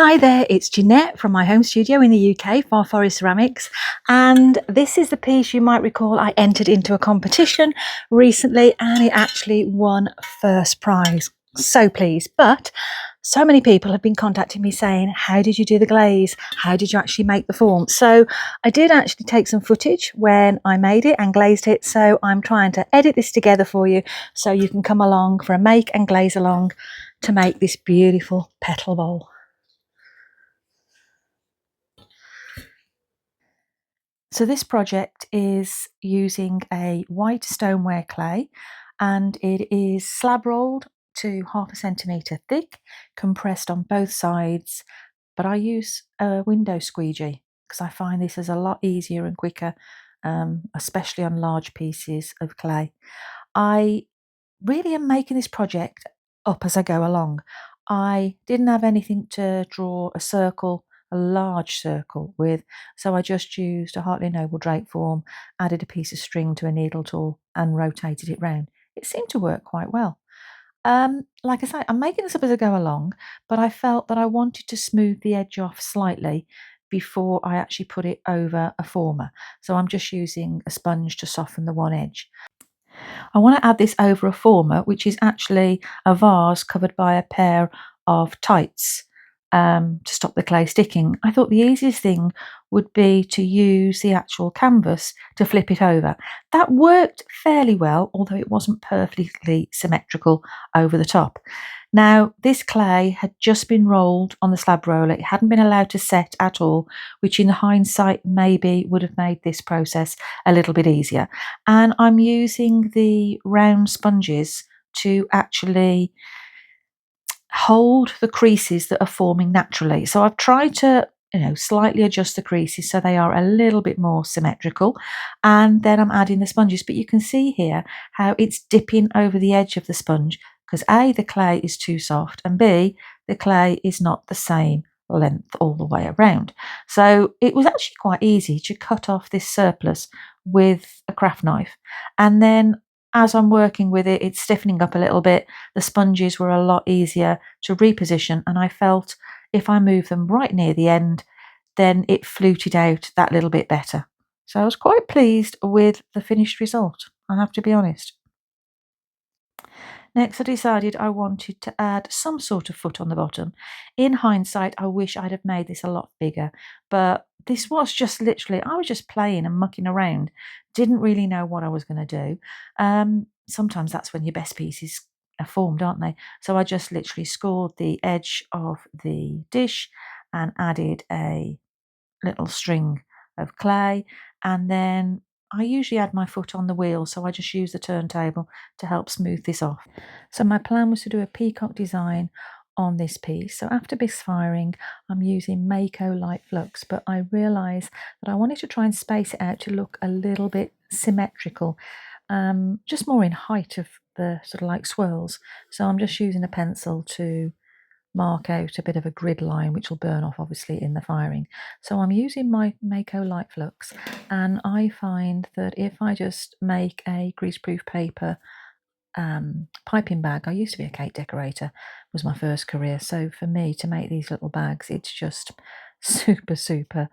Hi there, it's Jeanette from my home studio in the UK, Far Forest Ceramics, and this is the piece you might recall I entered into a competition recently and it actually won first prize. So pleased, but so many people have been contacting me saying, how did you do the glaze? How did you actually make the form? So I did actually take some footage when I made it and glazed it, so I'm trying to edit this together for you so you can come along for a make and glaze along to make this beautiful petal bowl. So this project is using a white stoneware clay and it is slab rolled to 1/2 centimetre thick, compressed on both sides, but I use a window squeegee because I find this is a lot easier and quicker, especially on large pieces of clay. I really am making this project up as I go along. I didn't have anything to draw a circle, a large circle with, so I just used a Hartley Noble drape form, added a piece of string to a needle tool and rotated it round. It seemed to work quite well. Like I say, I'm making this up as I go along, but I felt that I wanted to smooth the edge off slightly before I actually put it over a former. So I'm just using a sponge to soften the one edge. I want to add this over a former, which is actually a vase covered by a pair of tights to stop the clay sticking. I thought the easiest thing would be to use the actual canvas to flip it over. That worked fairly well, although it wasn't perfectly symmetrical over the top. Now, this clay had just been rolled on the slab roller. It hadn't been allowed to set at all, which in hindsight maybe would have made this process a little bit easier. And I'm using the round sponges to actually hold the creases that are forming naturally. So I've tried to slightly adjust the creases so they are a little bit more symmetrical, and then I'm adding the sponges, but you can see here how it's dipping over the edge of the sponge because A, the clay is too soft, and B, the clay is not the same length all the way around. So it was actually quite easy to cut off this surplus with a craft knife, and then as I'm working with it, it's stiffening up a little bit. The sponges were a lot easier to reposition, and I felt if I move them right near the end, then it fluted out that little bit better. So I was quite pleased with the finished result, I have to be honest. Next, I decided I wanted to add some sort of foot on the bottom. In hindsight, I wish I'd have made this a lot bigger, but this was just literally, I was just playing and mucking around, didn't really know what I was going to do. Sometimes that's when your best pieces are formed, aren't they? So I just literally scored the edge of the dish and added a little string of clay, and then I usually add my foot on the wheel, so I just use the turntable to help smooth this off. So my plan was to do a peacock design on this piece. So after misfiring, I'm using Mayco light flux, but I realised that I wanted to try and space it out to look a little bit symmetrical, just more in height of the sort of like swirls. So I'm just using a pencil to mark out a bit of a grid line, which will burn off obviously in the firing. So I'm using my Mayco light flux, and I find that if I just make a greaseproof paper piping bag, I used to be a cake decorator, was my first career. So for me to make these little bags, it's just super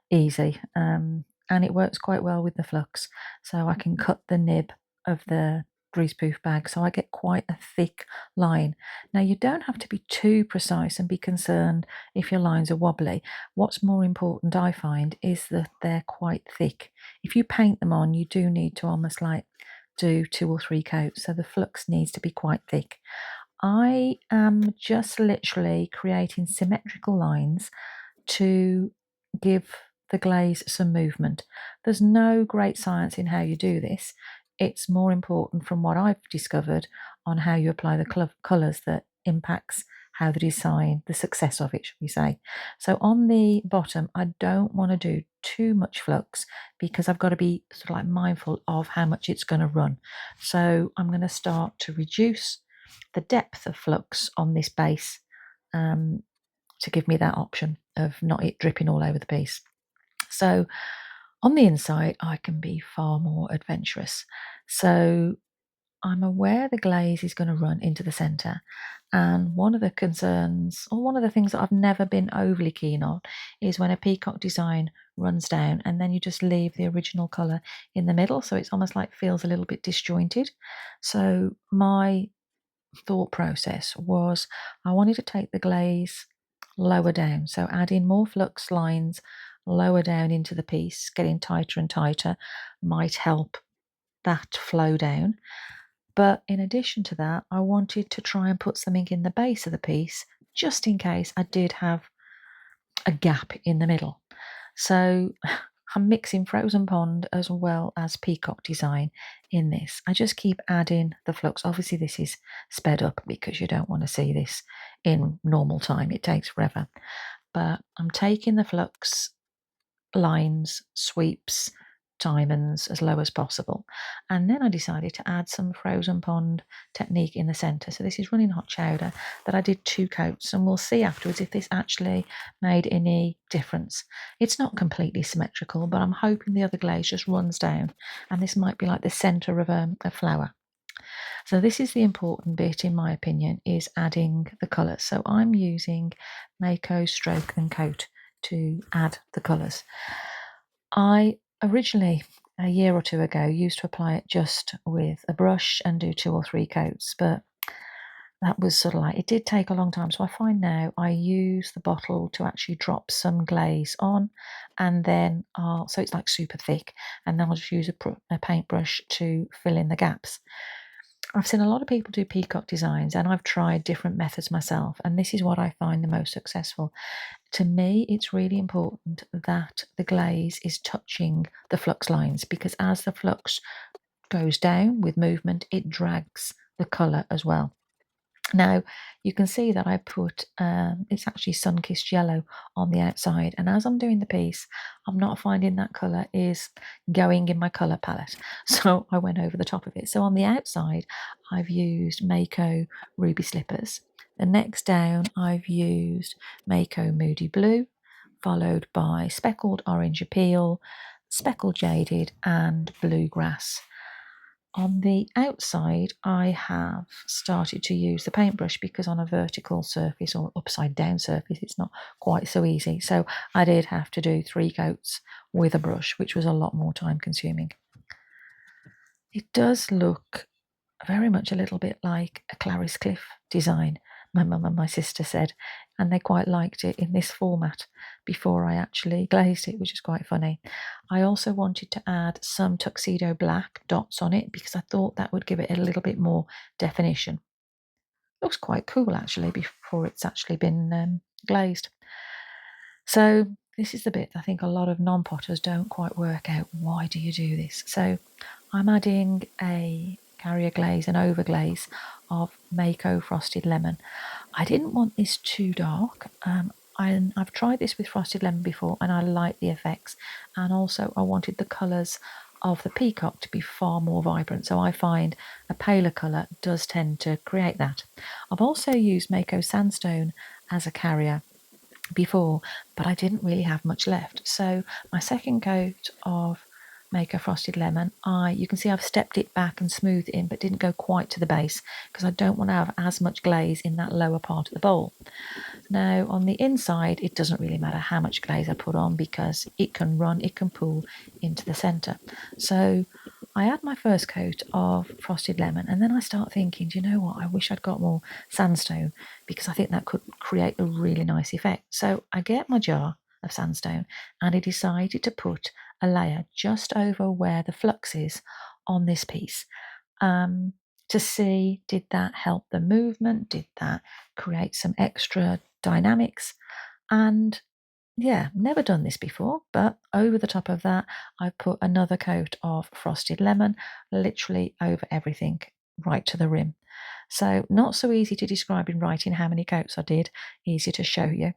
easy. And it works quite well with the flux. So I can cut the nib of the greaseproof bag so I get quite a thick line. Now you don't have to be too precise and be concerned if your lines are wobbly. What's more important, I find, is that they're quite thick. If you paint them on, you do need to almost like do 2 or 3 coats, so the flux needs to be quite thick. I am just literally creating symmetrical lines to give the glaze some movement. There's no great science in how you do this. It's more important, from what I've discovered, on how you apply the colours that impacts how the design, the success of it, should we say. So on the bottom, I don't want to do too much flux because I've got to be sort of like mindful of how much it's going to run. So I'm going to start to reduce the depth of flux on this base, to give me that option of not it dripping all over the piece. So on the inside, I can be far more adventurous. So I'm aware the glaze is going to run into the centre, and one of the concerns, or one of the things that I've never been overly keen on, is when a peacock design runs down and then you just leave the original colour in the middle, so it's almost like feels a little bit disjointed. So my thought process was I wanted to take the glaze lower down, so adding more flux lines lower down into the piece, getting tighter and tighter might help that flow down. But in addition to that, I wanted to try and put something in the base of the piece just in case I did have a gap in the middle. So I'm mixing frozen pond as well as peacock design in this. I just keep adding the flux. Obviously this is sped up because you don't want to see this in normal time. It takes forever. But I'm taking the flux lines, sweeps, diamonds as low as possible. And then I decided to add some frozen pond technique in the centre. So this is running hot chowder that I did 2 coats, and we'll see afterwards if this actually made any difference. It's not completely symmetrical, but I'm hoping the other glaze just runs down, and this might be like the centre of a flower. So this is the important bit, in my opinion, is adding the colours. So I'm using Mayco Stroke and Coat to add the colours. I originally, a year or 2 ago, used to apply it just with a brush and do 2 or 3 coats, but that was sort of like, it did take a long time. So I find now I use the bottle to actually drop some glaze on, and then so it's like super thick, and then I'll just use a paintbrush to fill in the gaps. I've seen a lot of people do peacock designs, and I've tried different methods myself, and this is what I find the most successful. To me, it's really important that the glaze is touching the flux lines, because as the flux goes down with movement, it drags the colour as well. Now, you can see that I put, it's actually sun-kissed yellow on the outside, and as I'm doing the piece, I'm not finding that colour is going in my colour palette, so I went over the top of it. So on the outside, I've used Mayco Ruby Slippers. The next down, I've used Mayco Moody Blue, followed by Speckled Orange Appeal, Speckled Jaded, and Bluegrass. On the outside, I have started to use the paintbrush because on a vertical surface or upside down surface, it's not quite so easy. So I did have to do 3 coats with a brush, which was a lot more time consuming. It does look very much a little bit like a Clarice Cliff design, my mum and my sister said, and they quite liked it in this format before I actually glazed it, which is quite funny. I also wanted to add some tuxedo black dots on it because I thought that would give it a little bit more definition. Looks quite cool actually before it's actually been glazed. So this is the bit I think a lot of non-potters don't quite work out. Why do you do this? So I'm adding a carrier glaze, an overglaze of Mayco Frosted Lemon. I didn't want this too dark. I've tried this with Frosted Lemon before and I like the effects, and also I wanted the colours of the peacock to be far more vibrant, so I find a paler colour does tend to create that. I've also used Mayco Sandstone as a carrier before, but I didn't really have much left. So my second coat of Mayco Frosted Lemon, you can see I've stepped it back and smoothed it in, but didn't go quite to the base because I don't want to have as much glaze in that lower part of the bowl. Now on the inside, it doesn't really matter how much glaze I put on because it can run, it can pool into the centre. So I add my first coat of Frosted Lemon, and then I start thinking, do you know what, I wish I'd got more sandstone because I think that could create a really nice effect. So I get my jar of sandstone and I decided to put a layer just over where the flux is on this piece, to see, did that help the movement, did that create some extra dynamics. And yeah, never done this before, but over the top of that I put another coat of Frosted Lemon, literally over everything, right to the rim. So not so easy to describe in writing how many coats I did, easier to show you.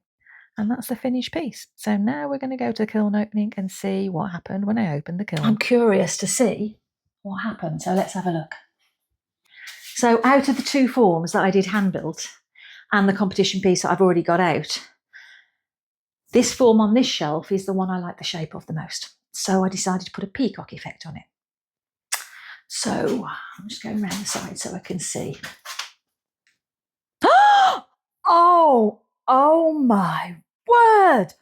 And that's the finished piece. So now we're going to go to the kiln opening and see what happened when I opened the kiln. I'm curious to see what happened, so let's have a look. So out of the 2 forms that I did hand built and the competition piece that I've already got out, this form on this shelf is the one I like the shape of the most. So I decided to put a peacock effect on it. So I'm just going around the side so I can see. Oh my word.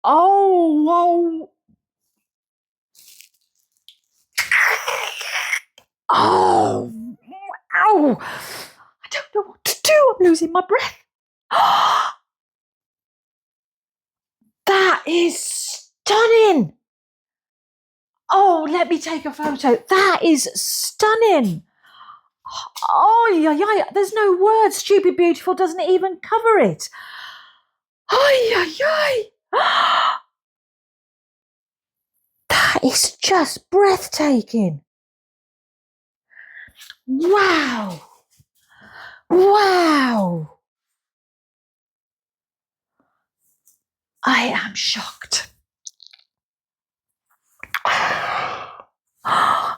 Oh. Ow. I don't know what to do. I'm losing my breath. That is stunning. Oh, let me take a photo. That is stunning. Oh, yeah. There's no words. Stupid Beautiful doesn't even cover it. Oh, yeah. That is just breathtaking. Wow. Wow. I am shocked. I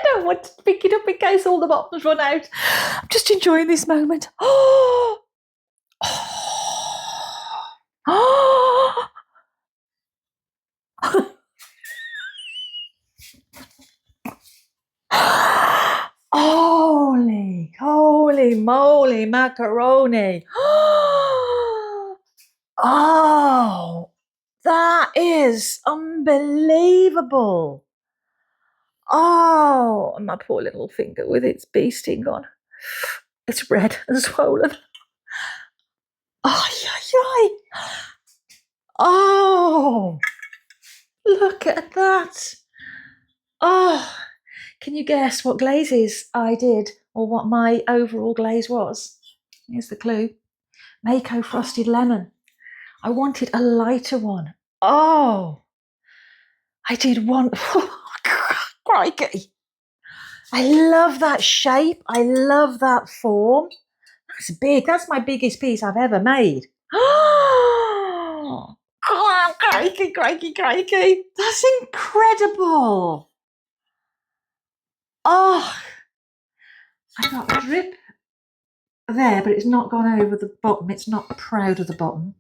don't want to pick it up in case all the bottoms run out. I'm just enjoying this moment. Oh. Holy moly macaroni. Oh, that is unbelievable. Oh, my poor little finger with its bee sting on. It's red and swollen. Oh, oh, look at that. Oh, can you guess what glazes I did or what my overall glaze was? Here's the clue. Mayco frosted lemon. I wanted a lighter one. Oh, I did one. Crikey. I love that shape. I love that form. That's big. That's my biggest piece I've ever made. Oh, crikey. That's incredible. Oh, I got a drip there, but it's not gone over the bottom. It's not proud of the bottom.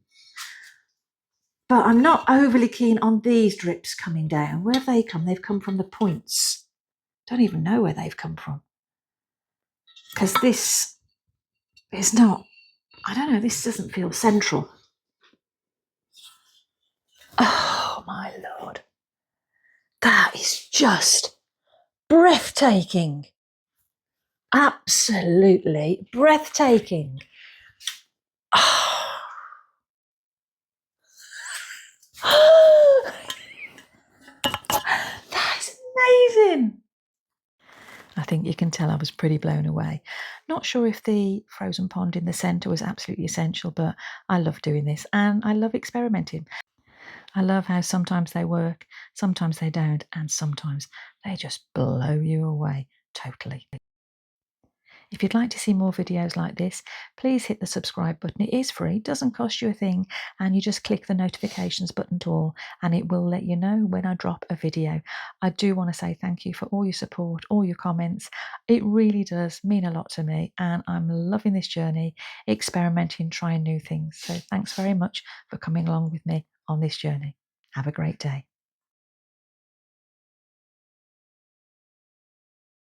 But I'm not overly keen on these drips coming down. Where have they come? They've come from the points. Don't even know where they've come from. Because this is not, I don't know, this doesn't feel central. Oh my Lord. That is just breathtaking. Absolutely breathtaking. That's amazing. I think you can tell I was pretty blown away. Not sure if the frozen pond in the centre was absolutely essential, but I love doing this and I love experimenting. I love how sometimes they work, sometimes they don't, and sometimes they just blow you away totally. If you'd like to see more videos like this, please hit the subscribe button. It is free, doesn't cost you a thing, and you just click the notifications button to all, and it will let you know when I drop a video. I do want to say thank you for all your support, all your comments. It really does mean a lot to me, and I'm loving this journey, experimenting, trying new things. So thanks very much for coming along with me on this journey. Have a great day.